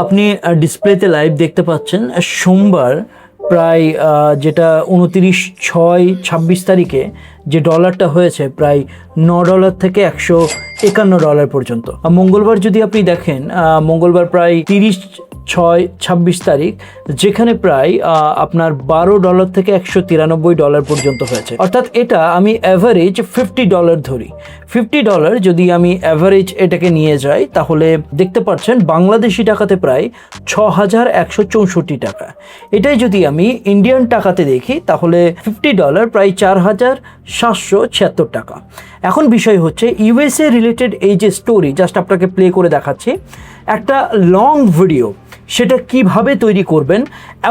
আপনি ডিসপ্লেতে লাইভ দেখতে পাচ্ছেন সোমবার প্রায় যেটা 29/6/26 তারিখে যে ডলারটা হয়েছে প্রায় $9 থেকে $151 পর্যন্ত। মঙ্গলবার যদি আপনি দেখেন মঙ্গলবার প্রায় 30/6/26 তারিখ যেখানে প্রায় আপনার $12 থেকে $193 পর্যন্ত হয়েছে। অর্থাৎ এটা আমি অ্যাভারেজ $50 ধরি। $50 যদি আমি অ্যাভারেজ এটাকে নিয়ে যাই তাহলে দেখতে পাচ্ছেন বাংলাদেশি টাকাতে প্রায় 6,164 টাকা। এটাই যদি আমি ইন্ডিয়ান টাকাতে দেখি তাহলে $50 প্রায় 4,776 টাকা। এখন বিষয় হচ্ছে ইউএসএ রিলেটেড এই যে স্টোরি, জাস্ট আপনাকে প্লে করে দেখাচ্ছি একটা লং ভিডিও, সেটা কিভাবে তৈরি করবেন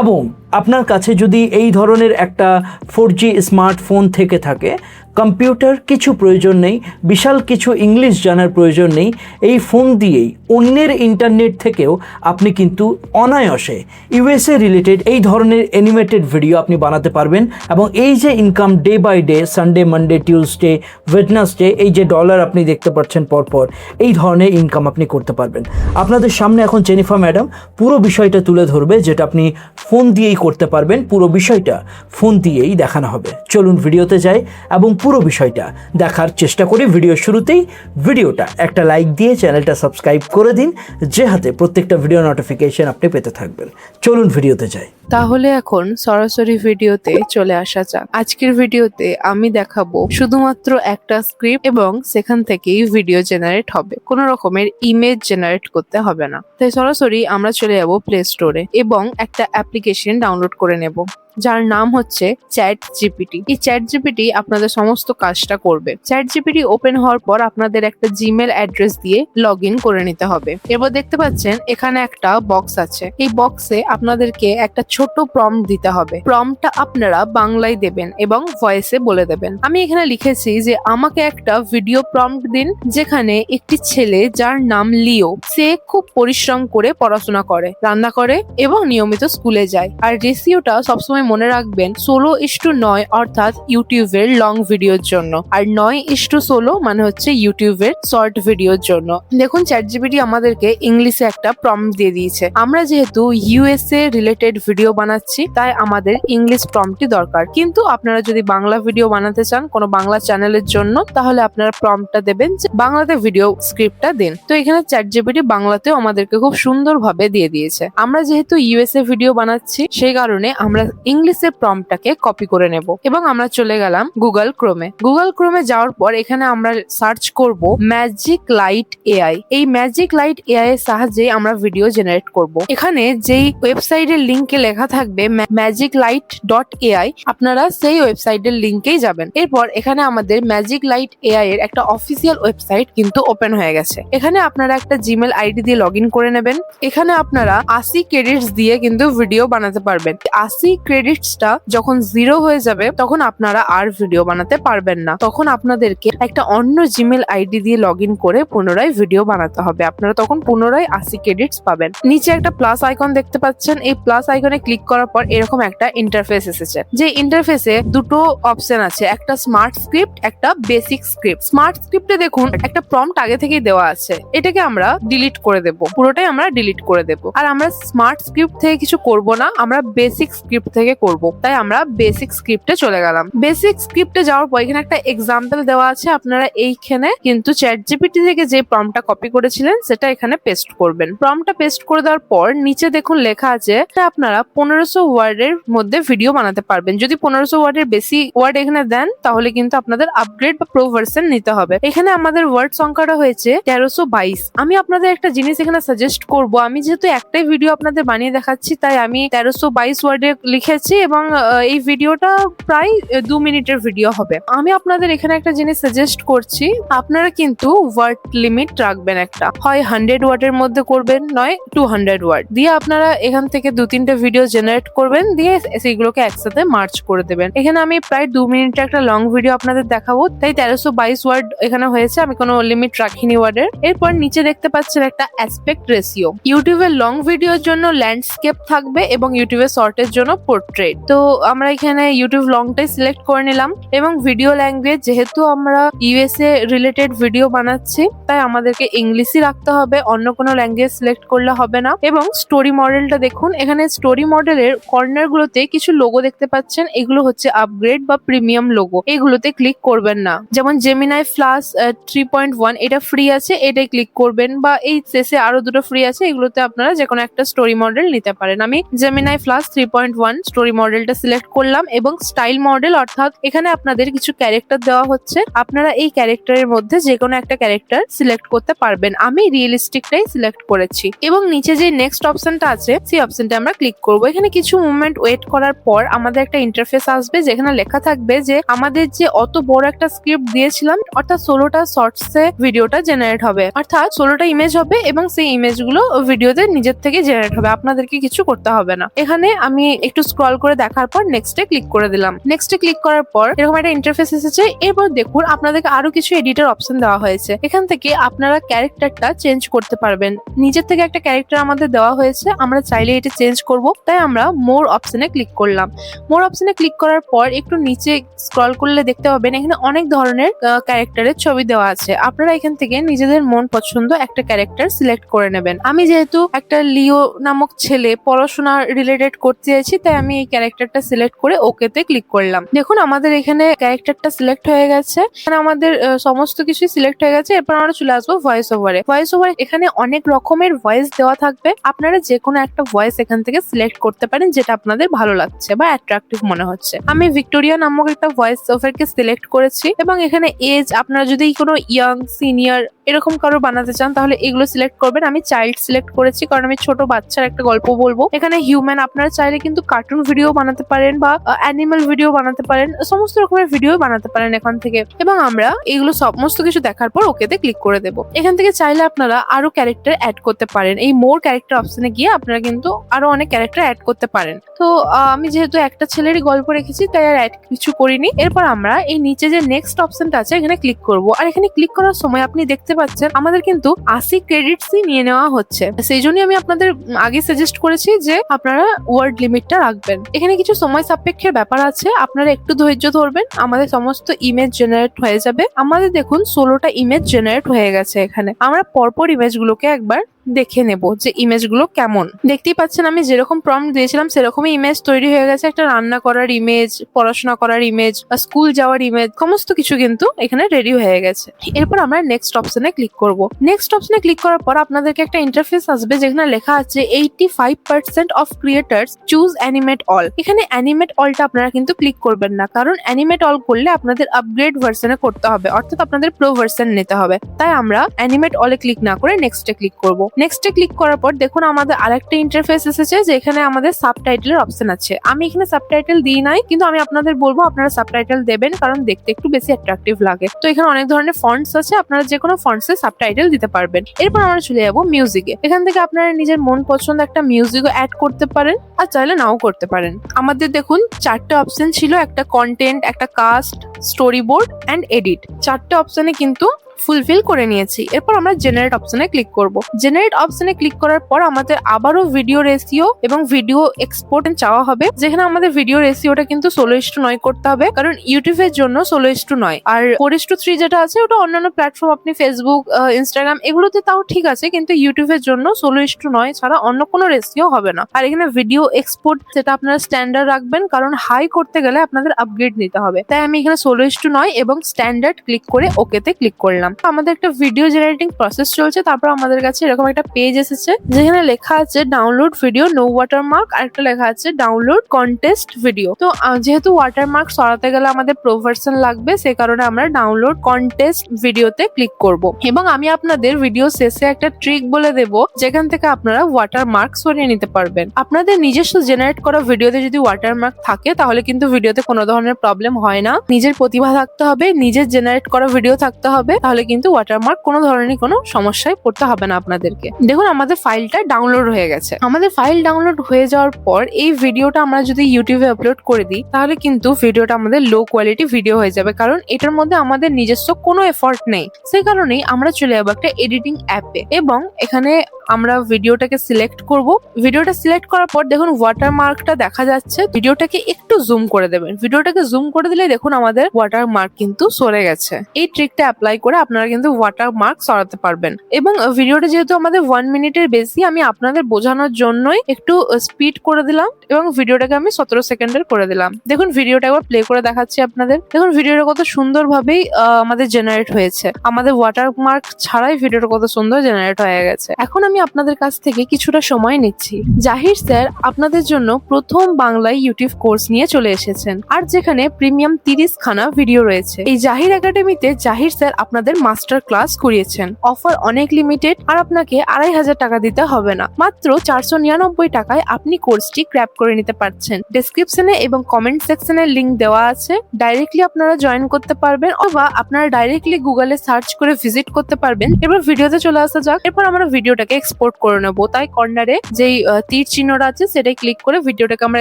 এবং আপনার কাছে যদি এই ধরনের একটা 4G স্মার্টফোন থেকে থাকে, কম্পিউটার কিছু প্রয়োজন নেই, বিশাল কিছু ইংলিশ জানার প্রয়োজন নেই, এই ফোন দিয়েই অন্যের ইন্টারনেট থেকেও আপনি কিন্তু অনায়াসে ইউএসএ রিলেটেড এই ধরনের অ্যানিমেটেড ভিডিও আপনি বানাতে পারবেন। এবং এই যে income day by day, Sunday, Monday, Tuesday, Wednesday, এই যে ডলার আপনি দেখতে পাচ্ছেন পরপর, এই ধরনের ইনকাম আপনি করতে পারবেন। আপনাদের সামনে এখন জেনিফার ম্যাডাম পুরো বিষয়টা তুলে ধরবে, যেটা আপনি ফোন দিয়েই করতে পারবেন। পুরো বিষয়টা ফোন দিয়েই দেখানো হবে। চলুন ভিডিওতে যাই এবং পুরো বিষয়টা দেখার চেষ্টা করি। ভিডিওর শুরুতেই ভিডিওটা একটা লাইক দিয়ে চ্যানেলটা সাবস্ক্রাইব করে দিন, যে হাতে প্রত্যেকটা ভিডিও নোটিফিকেশন আপনি পেতে থাকবেন। চলুন ভিডিওতে যাই। তাহলে এখন সরাসরি ভিডিওতে চলে আসা যাক। আজকের ভিডিওতে আমি দেখাবো শুধুমাত্র একটা স্ক্রিপ্ট এবং সেখান থেকেই ভিডিও জেনারেট হবে, কোনো রকমের ইমেজ জেনারেট করতে হবে না। তাই সরাসরি আমরা চলে যাব প্লে স্টোরে এবং একটা অ্যাপ্লিকেশন ডাউনলোড করে নেব যার নাম হচ্ছে ChatGPT। এই ChatGPT আপনাদের সমস্ত কাজটা করবে। ChatGPT ওপেন হওয়ার পর আপনাদের একটা জিমেল অ্যাড্রেস দিয়ে লগ ইন করে নিতে হবে। এবার দেখতে পাচ্ছেন এখানে একটা বক্স আছে। এই বক্সে আপনাদেরকে একটা ছোট প্রম্পট দিতে হবে। প্রম্পটটা আপনারা বাংলায় দেবেন এবং ভয়েসে বলে দেবেন। আমি এখানে লিখেছি যে আমাকে একটা ভিডিও প্রম্পট দিন যেখানে একটি ছেলে যার নাম লিও, সে খুব পরিশ্রম করে পড়াশোনা করে, রান্না করে এবং নিয়মিত স্কুলে যায়। আর রেশিওটা সবসময় মনে রাখবেন 16:9, অর্থাৎ ইউটিউবের লং ভিডিওর জন্য, আর 9:16 মানে হচ্ছে ইউটিউবের শর্ট ভিডিওর জন্য। দেখুন ChatGPT আমাদেরকে ইংলিশে একটা প্রম্পট দিয়ে দিয়েছে। আমরা যেহেতু ইউএসএ রিলেটেড ভিডিও বানাচ্ছি তাই আমাদের ইংলিশ প্রম্পটই দরকার, কিন্তু আপনারা যদি বাংলা ভিডিও বানাতে চান কোনো বাংলা চ্যানেলের জন্য তাহলে আপনারা প্রম্পটটা দেবেন যে বাংলাতে ভিডিও স্ক্রিপ্টটা দিন। তো এখানে ChatGPT বাংলাতেও আমাদেরকে খুব সুন্দরভাবে দিয়ে দিয়েছে। আমরা যেহেতু ইউএসএ ভিডিও বানাচ্ছি সেই কারণে আমরা ইংলিশের প্রম্পটটাকে কপি করে নেব এবং আমরা চলে গেলাম গুগল ক্রোমে। গুগল ক্রোমে যাওয়ার পর এখানে আমরা সার্চ করব ম্যাজিক লাইট এআই। এই ম্যাজিক লাইট এআই এর সাহায্যে আমরা ভিডিও জেনারেট করব। এখানে যেই ওয়েবসাইটের লিংকে লেখা থাকবে magiclight.ai, আপনারা সেই ওয়েবসাইটের লিংকেই যাবেন। এরপর এখানে আমাদের ম্যাজিক লাইট এআই এর একটা অফিসিয়াল ওয়েবসাইট কিন্তু ওপেন হয়ে গেছে। এখানে আপনারা একটা জিমেল আইডি দিয়ে লগ ইন করে নেবেন। এখানে আপনারা 80 ক্রেডিটস দিয়ে কিন্তু ভিডিও বানাতে পারবেন। 80 ক্রেডিটসটা যখন 0 হয়ে যাবে তখন আপনারা আর ভিডিও বানাতে পারবেন না। তখন আপনাদেরকে একটা অন্য জিমেল আইডি দিয়ে লগ ইন করে পুনরায় ভিডিও বানাতে হবে। আপনারা তখন পুনরায় 80 ক্রেডিটস পাবেন। নিচে একটা প্লাস আইকন দেখতে পাচ্ছেন। এই প্লাস আইকনে ক্লিক করার পর এরকম একটা ইন্টারফেস এসেছে। যে ইন্টারফেসে দুটো অপশন আছে, একটা স্মার্ট স্ক্রিপ্ট, একটা বেসিক স্ক্রিপ্ট। স্মার্ট স্ক্রিপ্টে দেখুন একটা প্রম্পট আগে থেকেই দেওয়া আছে, এটাকে আমরা ডিলিট করে দেব, পুরোটাই আমরা ডিলিট করে দেব। আর আমরা স্মার্ট স্ক্রিপ্ট থেকে কিছু করব না, আমরা বেসিক স্ক্রিপ্ট থেকে করব। তাই আমরা বেসিক স্ক্রিপ্টে চলে গেলাম। বেসিক স্ক্রিপ্টে যাওয়ার পর এখানে একটা এক্সাম্পল দেওয়া আছে। আপনারা এইখানে কিন্তু ChatGPT থেকে যে প্রম্পটটা কপি করেছিলেন সেটা এখানে পেস্ট করবেন। প্রম্পটটা পেস্ট করে দেওয়ার পর নিচে দেখুন লেখা আছে আপনারা 1500 ওয়ার্ডের মধ্যে ভিডিও বানাতে পারবেন। যদি 1500 ওয়ার্ডের বেশি ওয়ার্ড এখানে দেন তাহলে কিন্তু আপনাদের আপগ্রেড বা প্রো ভার্সন নিতে হবে। এখানে আমাদের ওয়ার্ড সংখ্যাটা হয়েছে 1322। আমি আপনাদের একটা জিনিস এখানে সাজেস্ট করব, আমি যেহেতু একটাই ভিডিও আপনাদের বানিয়ে দেখাচ্ছি তাই আমি 1322 ওয়ার্ডে লিখেছি এবং এই ভিডিওটা প্রায় 2 মিনিটের ভিডিও হবে। আমি আপনাদের এখানে একটা জিনিস সাজেস্ট করছি, আপনারা কিন্তু ওয়ার্ড লিমিট রাখবেন একটা, হয় 100 ওয়ার্ডের মধ্যে করবেন, নয় 200 ওয়ার্ড দিয়ে আপনারা এখান থেকে 2-3টে ভিডিও জেনারেট করবেন, দিয়ে সেইগুলোকে একসাথে মার্চ করে দেবেন। এখানে আমি প্রায় 2 মিনিটের একটা লং ভিডিও আপনাদের দেখাবো, তাই 1322 ওয়ার্ড এখানে হয়েছে, আমি কোনো লিমিট রাখিনি ওয়ার্ডের। এরপর নিচে দেখতে পাচ্ছেন একটা অ্যাসপেক্ট রেশিও। ইউটিউবের লং ভিডিওর জন্য ল্যান্ডস্কেপ থাকবে এবং ইউটিউবের শর্টের জন্য পোর্ট্রেট পোর্ট্রেট। তো আমরা এখানে ইউটিউব লংটাই সিলেক্ট করে নিলাম এবং ভিডিও ল্যাঙ্গুয়েজ যেহেতু আমরা ইউএসএ রিলেটেড ভিডিও বানাচ্ছি তাই আমাদেরকে ইংলিশই রাখতে হবে, অন্য কোনো ল্যাঙ্গুয়েজ সিলেক্ট করলে হবে না। এবং স্টোরি মডেলটা দেখুন, এখানে স্টোরি মডেলের কর্নার গুলোতে কিছু লোগো দেখতে পাচ্ছেন, এগুলো হচ্ছে আপগ্রেড বা প্রিমিয়াম লোগো, এগুলোতে ক্লিক করবেন না। যেমন জেমিনাই ফ্লাশ 3.1 এটা ফ্রি আছে, এটাই ক্লিক করবেন, বা এই শেষে আরো দুটো ফ্রি আছে, এগুলোতে আপনারা যে কোনো একটা স্টোরি মডেল নিতে পারেন। আমি জেমিনাই ফ্লাশ 3.1 স্টোরি মডেলটা সিলেক্ট করলাম এবং স্টাইল মডেল, অর্থাৎ এখানে আপনাদের কিছু ক্যারেক্টার দেওয়া হচ্ছে, আপনারা এই ক্যারেক্টারের মধ্যে যে কোনো একটা ক্যারেক্টার সিলেক্ট করতে পারবেন। আমি রিয়েলিস্টিকটাই সিলেক্ট করেছি এবং নিচে যে নেক্সট অপশনটা আছে সেই অপশনটা আমরা ক্লিক করব। এখানে কিছু মুভমেন্ট ওয়েট করার পর আমাদের একটা ইন্টারফেস আসবে যেখানে লেখা থাকবে যে আমাদের যে অত বড় একটা স্ক্রিপ্ট দিয়েছিলাম, অর্থাৎ 16টা শর্টসে ভিডিওটা জেনারেট হবে, অর্থাৎ 16টা ইমেজ হবে এবং সেই ইমেজগুলো ভিডিওতে নিজের থেকে জেনারেট হবে, আপনাদেরকে কিছু করতে হবে না। এখানে আমি একটু স্ক্রল করে দেখার পর নেক্সটে ক্লিক করে দিলাম। নেক্সটে ক্লিক করার পর এরকম একটা ইন্টারফেস এসেছে। এরপর দেখুন আপনাদেরকে আরো কিছু এডিটর অপশন দেওয়া হয়েছে, এখান থেকে আপনারা ক্যারেক্টারটা চেঞ্জ করতে পারবেন। নিজের থেকে একটা ক্যারেক্টার আমাদের দেওয়া হয়েছে, আমরা চাইলে এটা চেঞ্জ করব, তাই আমরা মোর অপশনে ক্লিক করলাম। মোর অপশনে ক্লিক করার পর একটু নিচে স্ক্রল করলে দেখতে পাবেন এখানে অনেক ধরনের ক্যারেক্টারের ছবি দেওয়া আছে, আপনারা এখান থেকে নিজেদের মন পছন্দ একটা ক্যারেক্টার সিলেক্ট করে নেবেন। আমি যেহেতু একটা লিও নামক ছেলে পড়াশোনা রিলেটেড করতে চাইছি, তাই আমি এই ক্যারেক্টারটা সিলেক্ট করে ওকেতে ক্লিক করলাম। দেখুন আমাদের এখানে ক্যারেক্টারটা সিলেক্ট হয়ে গেছে, এখানে আমাদের সমস্ত কিছু সিলেক্ট হয়ে গেছে। এরপর আমরা চলে আসবো ভয়েস ওভারে। ভয়েস ওভার এখানে অনেক রকমের ভয়েস দেওয়া থাকবে, আপনারা যে কোনো একটা ভয়েস এখান থেকে সিলেক্ট করতে পারেন যেটা আপনাদের ভালো লাগছে বা অ্যাট্রাকটিভ মনে হচ্ছে। আমি ভিক্টোরিয়া নামক একটা ভয়েস ওভারকে সিলেক্ট করেছি এবং এখানে এজ, আপনারা যদি কোনো ইয়াং সিনিয়র এরকম কারো বানাতে চান তাহলে এগুলো সিলেক্ট করবেন। আমি চাইল্ড সিলেক্ট করেছি কারণ আমি ছোট বাচ্চার একটা গল্প বলবো। এখানে হিউম্যান, আপনারা চাইলে কিন্তু কার্টুন ভিডিও বানাতে পারেন বা অ্যানিমাল ভিডিও বানাতে পারেন, সমস্ত রকমের ভিডিও বানাতে পারেন এখান থেকে। এবং আমরা এগুলো সমস্ত কিছু দেখার পর ওকেতে ক্লিক করে দেবো। এখান থেকে চাইলে আপনারা আরো ক্যারেক্টার অ্যাড করতে পারেন, এই মোর ক্যারেক্টার অপশনে গিয়ে আপনারা কিন্তু আরো অনেক ক্যারেক্টার অ্যাড করতে পারেন। তো আমি যেহেতু একটা ছেলেরই গল্প রেখেছি তাই আর অ্যাড কিছু করিনি। এরপর আমরা এই নিচে যে নেক্সট অপশনটা আছে এখানে ক্লিক করব, আর এখানে ক্লিক করার সময় আপনি দেখতে পাচ্ছেন আমাদের কিন্তু 80 ক্রেডিটসই নিয়ে নেওয়া হচ্ছে। সেই জন্যই আমি আপনাদের আগে সাজেস্ট করেছি যে আপনারা ওয়ার্ড লিমিটটা রাখবেন। এখানে কিছু সময় সাপেক্ষের ব্যাপার আছে, আপনারা একটু ধৈর্য ধরবেন, আমাদের সমস্ত ইমেজ জেনারেট হয়ে যাবে। আমাদের দেখুন 16টা ইমেজ জেনারেট হয়ে গেছে। এখানে আমরা পরপর ইমেজগুলোকে একবার দেখে নেব যে ইমেজগুলো কেমন। দেখতেই পাচ্ছেন আমি যেরকম প্রম্পট দিয়েছিলাম সেরকমই ইমেজ তৈরি হয়ে গেছে, একটা রান্না করার ইমেজ, পড়াশোনা করার ইমেজ, স্কুল যাওয়ার ইমেজ, সমস্ত কিছু কিন্তু এখানে রেডি হয়ে গেছে। এরপর আমরা নেক্সট অপশনে ক্লিক করব। নেক্সট অপশনে ক্লিক করার পর আপনাদেরকে একটা ইন্টারফেস আসবে যেখানে লেখা আছে 85% of creators choose animate all. এখানে অ্যানিমেট অলটা আপনারা কিন্তু ক্লিক করবেন না, কারণ অ্যানিমেট অল করলে আপনাদের আপগ্রেড ভার্সনে করতে হবে, অর্থাৎ আপনাদের প্রো ভার্সন নিতে হবে। তাই আমরা অ্যানিমেট অলে ক্লিক না করে নেক্সটে ক্লিক করব। নেক্সটে ক্লিক করার পর দেখুন আমাদের আরেকটা ইন্টারফেস এসেছে যেখানে আমাদের সাবটাইটেলের অপশন আছে। আমি এখানে সাবটাইটেল দিই নাই, কিন্তু আমি আপনাদের বলবো আপনারা সাবটাইটেল দেবেন কারণ দেখতে একটু বেশি অ্যাট্রাকটিভ লাগে। তো এখানে অনেক ধরনের ফন্টস আছে, আপনারা যে কোনো ফন্টসে সাবটাইটেল দিতে পারবেন। এরপর আমরা চলে যাবো মিউজিকে। এখান থেকে আপনারা নিজের মন পছন্দ একটা মিউজিকও অ্যাড করতে পারেন আর চাইলে নাও করতে পারেন। আমাদের দেখুন 4টে অপশন ছিল, একটা কন্টেন্ট, একটা cast, story board and edit. 4টে অপশনে কিন্তু ফুলফিল করে নিয়েছি। এরপর আমরা জেনারেট অপশনে ক্লিক করব। জেনারেট অপশনে ক্লিক করার পর আমাদের আবারও ভিডিও রেশিও এবং ভিডিও এক্সপোর্ট চাওয়া হবে, যেখানে আমাদের ভিডিও রেশিওটা কিন্তু 16:9 করতে হবে, কারণ ইউটিউবের জন্য 16:9। আর 4:3 যেটা আছে ওটা অন্যান্য প্ল্যাটফর্ম, আপনি ফেসবুক, ইনস্টাগ্রাম এগুলোতে তাও ঠিক আছে, কিন্তু ইউটিউবের জন্য 16:9 ছাড়া অন্য কোনো রেশিও হবে না। আর এখানে ভিডিও এক্সপোর্ট সেটা আপনারা স্ট্যান্ডার্ড রাখবেন, কারণ হাই করতে গেলে আপনাদের আপগ্রেড নিতে হবে। তাই আমি এখানে 16:9 এবং স্ট্যান্ডার্ড ক্লিক করে ওকেতে ক্লিক করলাম। আমাদের একটা ভিডিও জেনারেটিং প্রসেস চলছে, তারপর আমাদের কাছে এরকম একটা পেজ এসেছে যেখানে লেখা আছে ডাউনলোড ভিডিও নো ওয়াটারমার্ক, আর একটা লেখা আছে ডাউনলোড কন্টেস্ট ভিডিও। তো যেহেতু ওয়াটারমার্ক সরাতে গেলে আমাদের প্রো ভার্সন লাগবে, সেই কারণে আমরা ডাউনলোড কন্টেস্ট ভিডিওতে ক্লিক করব। এবং আমি আপনাদের ভিডিও শেষে একটা ট্রিক বলে দেব যেখান থেকে আপনারা ওয়াটারমার্ক সরিয়ে নিতে পারবেন। আপনাদের নিজস্ব জেনারেট করা ভিডিওতে যদি ওয়াটারমার্ক থাকে তাহলে কিন্তু ভিডিওতে কোনো ধরনের প্রবলেম হয় না। নিজের প্রতিভা থাকতে হবে, নিজের জেনারেট করা ভিডিও থাকতে হবে, তাহলে তাহলে কিন্তু ওয়াটারমার্ক কোনো ধরনের কোনো সমস্যায় পড়তে হবে না আপনাদেরকে। দেখুন আমাদের ফাইলটা ডাউনলোড হয়ে গেছে। আমাদের ফাইল ডাউনলোড হয়ে যাওয়ার পর এই ভিডিওটা আমরা যদি ইউটিউবে আপলোড করে দিই তাহলে কিন্তু ভিডিওটা আমাদের লো কোয়ালিটি ভিডিও হয়ে যাবে, কারণ এটার মধ্যে আমাদের নিজস্ব কোনো এফর্ট নেই। সেই কারণেই আমরা চলে যাবো একটা এডিটিং অ্যাপে এবং এখানে আমরা ভিডিওটাকে সিলেক্ট করব। ভিডিওটা সিলেক্ট করার পর দেখুন ওয়াটারমার্কটা দেখা যাচ্ছে। ভিডিওটাকে একটু জুম করে দেবেন। ভিডিওটাকে জুম করে দিলে দেখুন আমাদের ওয়াটারমার্ক কিন্তু সরে গেছে। এই ট্রিকটা অ্যাপ্লাই করে আপনারা কিন্তু ওয়াটারমার্ক সরাতে পারবেন। এবং ভিডিওটা যেহেতু আমাদের 1 মিনিটের বেশি, আমি আপনাদের বোঝানোর জন্যই একটু স্পিড করে দিলাম এবং ভিডিওটাকে আমি 17 সেকেন্ডের করে দিলাম। দেখুন ভিডিওটা একবার প্লে করে দেখাচ্ছি আপনাদের। দেখুন ভিডিওটা কত সুন্দরভাবেই আমাদের জেনারেট হয়েছে। আমাদের ওয়াটারমার্ক ছাড়াই ভিডিওটা কত সুন্দর জেনারেট হয়ে গেছে। এখন আমি আপনাদের কাছ থেকে কিছুটা সময় নিচ্ছি। জাহির স্যার আপনাদের জন্য প্রথম বাংলায় ইউটিউব কোর্স নিয়ে চলে এসেছেন, আর যেখানে প্রিমিয়াম 30 খানা ভিডিও রয়েছে। এই জাহির একাডেমিতে জাহির স্যার আপনাদের মাস্টার ক্লাস করিয়েছেন। অফার অনেক লিমিটেড, আর আপনাকে 2500 টাকা দিতে হবে না। মাত্র 499 টাকায় আপনি কোর্সটি ক্র্যাপ করে নিতে পারছেন। ডেসক্রিপশনে এবং কমেন্ট সেকশনে লিংক দেওয়া আছে, ডাইরেক্টলি আপনারা জয়েন করতে পারবেন, অথবা আপনারা ডাইরেক্টলি গুগলে সার্চ করে ভিজিট করতে পারবেন। এবার ভিডিওতে চলে আসা যাক। এরপর আমরা ভিডিওটাকে এক্সপোর্ট করে নেবো। তাই কর্নারে যেই তীর চিহ্নটা আছে সেটাই ক্লিক করে ভিডিওটাকে আমরা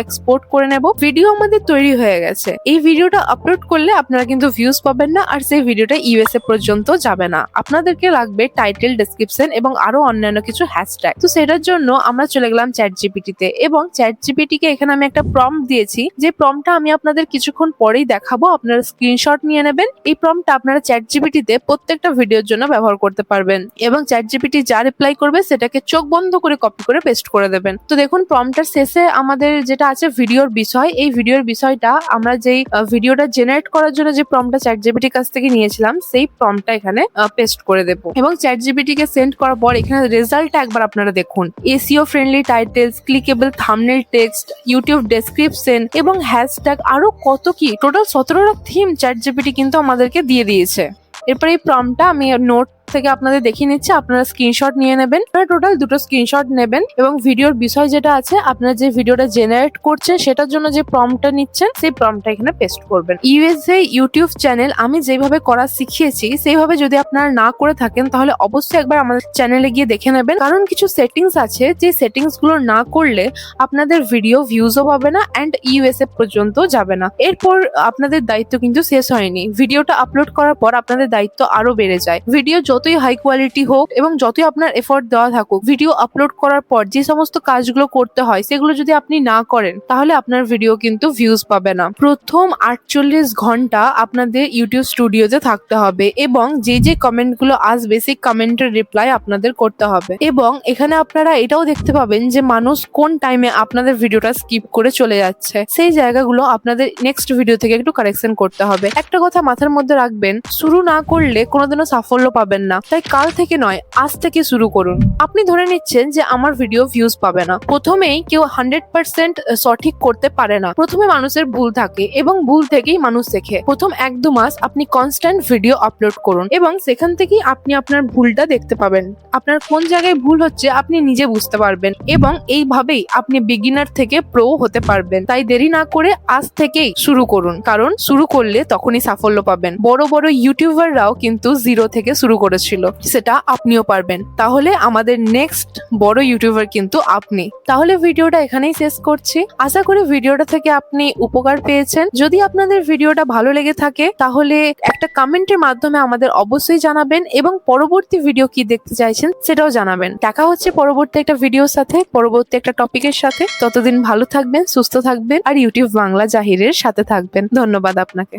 এক্সপোর্ট করে নেব। ভিডিও আমাদের তৈরি হয়ে গেছে। এই ভিডিওটা আপলোড করলে আপনারা কিন্তু ভিউজ পাবেন না, আর সেই ভিডিওটা ইউএসএ পর্যন্ত যাবে না। আপনাদেরকে লাগবে টাইটেল, ডেসক্রিপশন এবং আরো অন্যান্য কিছু হ্যাশট্যাগ। তো সেটার জন্য আমরা চলে গেলাম চ্যাটজিপিটিতে এবং চ্যাটজিপিটিকে এখানে আমি একটা প্রম্পট দিয়েছি, যে প্রম্পটটা আমি আপনাদের কিছুক্ষণ পরেই দেখাবো। আপনারা স্ক্রিনশট নিয়ে নেবেন। এই প্রম্পটটা আপনারা চ্যাটজিপিটিতে প্রত্যেকটা ভিডিওর জন্য ব্যবহার করতে পারবেন এবং চ্যাটজিপিটি যা রিপ্লাই করবে সেটাকে চোখ বন্ধ করে কপি করে পেস্ট করে দেবেন। তো দেখুন প্রম্পটটার শেষে আমাদের যেটা আছে ভিডিওর বিষয়, এই ভিডিওর বিষয়টা আমরা যেই ভিডিওটা জেনারেট করার জন্য যে প্রম্পটটা চ্যাটজিপিটির কাছ থেকে নিয়েছিলাম সেই প্রম্পটটা এখানে পেস্ট করে দেব এবং চ্যাটজিপিটিকে সেন্ড করার পর এখানে রেজাল্টটা একবার আপনারা দেখুন। SEO friendly titles, clickable thumbnail text, YouTube description এবং হ্যাশট্যাগ, আরো কত কি, টোটাল 17টা থিম চ্যাটজিপিটি কিন্তু আমাদেরকে দিয়ে দিয়েছে। এরপর এই প্রম্পটটা আমি নোট থেকে আপনাদের দেখিয়ে নিচ্ছি, আপনারা স্ক্রিনশট নিয়ে নেবেন। আপনারা টোটাল 2টো স্ক্রিনশট নেবেন এবং ভিডিওর বিষয় যেটা আছে, আপনারা যে ভিডিওটা জেনারেট করছেন সেটার জন্য যে প্রম্পটটা নিচ্ছেন সেই প্রম্পটটা এখানে পেস্ট করবেন। ইউএসএ ইউটিউব চ্যানেল আমি যেভাবে করা শিখিয়েছি সেইভাবে যদি আপনারা না করে থাকেন তাহলে অবশ্যই একবার আমাদের চ্যানেলে গিয়ে দেখে নেবেন, কারণ কিছু সেটিংস আছে যে সেটিংস গুলো না করলে আপনাদের ভিডিও ভিউজও পাবে না এন্ড ইউএসএ পর্যন্ত যাবে না। এরপর আপনাদের দায়িত্ব কিন্তু শেষ হয়নি। ভিডিওটা আপলোড করার পর আপনাদের দায়িত্ব আরো বেড়ে যায়। ভিডিও যতই হাই কোয়ালিটি হোক এবং যতই আপনার এফোর্ট দেওয়া থাকুক, ভিডিও আপলোড করার পর যে সমস্ত কাজগুলো করতে হয় সেগুলো যদি আপনি না করেন তাহলে আপনার ভিডিও কিন্তু ভিউজ পাবে না। প্রথম 48 ঘন্টা আপনাদের ইউটিউব স্টুডিওতে থাকতে হবে এবং যে যে কমেন্টগুলো আসবে সেই কমেন্টের রিপ্লাই আপনাদের করতে হবে। এবং এখানে আপনারা এটাও দেখতে পাবেন যে মানুষ কোন টাইমে আপনাদের ভিডিওটা স্কিপ করে চলে যাচ্ছে। সেই জায়গাগুলো আপনাদের নেক্সট ভিডিও থেকে একটু কারেকশন করতে হবে। একটা কথা মাথার মধ্যে রাখবেন, শুরু না করলে কোনোদিনও সাফল্য পাবেন না। তাই কাল থেকে নয়, আজ থেকে শুরু করুন। আপনি ধরে নিচ্ছেন যে আমার ভিডিও ভিউজ পাবে না। প্রথমেই কেউ 100% সঠিক করতে পারে না। প্রথমে মানুষের ভুল থাকে এবং ভুল থেকেই মানুষ শেখে। প্রথম 1-2 মাস আপনি কনস্ট্যান্ট ভিডিও আপলোড করুন এবং সেখান থেকেই আপনি আপনার ভুলটা দেখতে পাবেন। আপনার কোন জায়গায় ভুল হচ্ছে আপনি নিজে বুঝতে পারবেন এবং এইভাবেই আপনি বিগিনার থেকে প্রো হতে পারবেন। তাই দেরি না করে আজ থেকেই শুরু করুন, কারণ শুরু করলে তখনই সাফল্য পাবেন। বড় বড় ইউটিউবাররাও কিন্তু 0 থেকে শুরু করেছিল, সেটা আপনিও পারবেন। তাহলে আমাদের নেক্সট বড় ইউটিউবার কিন্তু আপনি। তাহলে ভিডিওটা এখানেই শেষ করছি। আশা করি ভিডিওটা থেকে আপনি উপকার পেয়েছেন। যদি আপনাদের ভিডিওটা ভালো লেগে থাকে তাহলে একটা কমেন্টের মাধ্যমে আমাদের অবশ্যই জানাবেন এবং পরবর্তী ভিডিও কি দেখতে চাইছেন সেটাও জানাবেন। দেখা হচ্ছে পরবর্তী একটা ভিডিওর সাথে, পরবর্তী একটা টপিকের সাথে। ততদিন ভালো থাকবেন, সুস্থ থাকবেন আর ইউটিউব বাংলা জাহিরের সাথে থাকবেন। ধন্যবাদ আপনাকে।